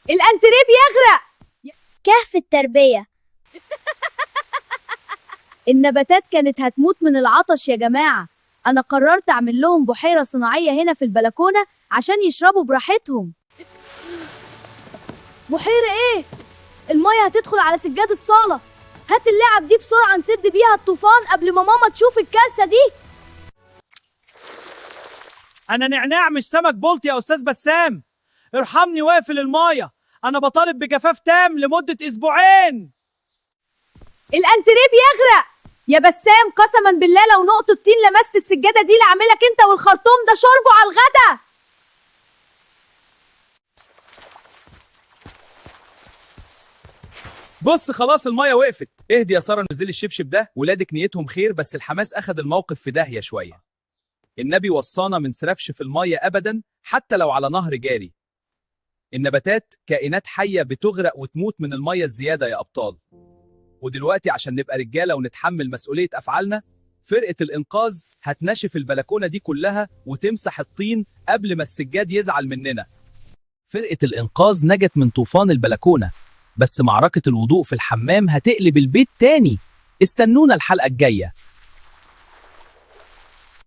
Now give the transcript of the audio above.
الانتريه بيغرق. كهف التربية. النباتات كانت هتموت من العطش يا جماعة. أنا قررت أعمل لهم بحيرة صناعية هنا في البلكونة عشان يشربوا براحتهم. بحيرة إيه؟ المية هتدخل على سجاد الصالة. هات اللعب دي بسرعة نسد بيها الطوفان قبل ما ماما تشوف الكارثة دي. أنا نعناع مش سمك بلطي يا أستاذ بسام. ارحمني واقفل المايه. أنا بطالب بجفاف تام لمدة أسبوعين. الانتريه بيغرق يا بسام. قسما بالله لو نقطة طين لمست السجادة دي لأعملك انت والخرطوم ده شربه على الغدا. بص خلاص المايه وقفت. اهدي يا ساره، نزلي الشبشب ده. ولادك نيتهم خير بس الحماس اخد الموقف في داهيه شويه. النبي وصانا من سرفش في المايه ابدا حتى لو على نهر جاري. النباتات كائنات حيه بتغرق وتموت من المايه الزياده يا ابطال. ودلوقتي عشان نبقى رجاله ونتحمل مسؤوليه افعالنا، فرقه الانقاذ هتنشف البلكونه دي كلها وتمسح الطين قبل ما السجاد يزعل مننا. فرقه الانقاذ نجت من طوفان البلكونه، بس معركة الوضوء في الحمام هتقلب البيت تاني. استنونا الحلقة الجاية.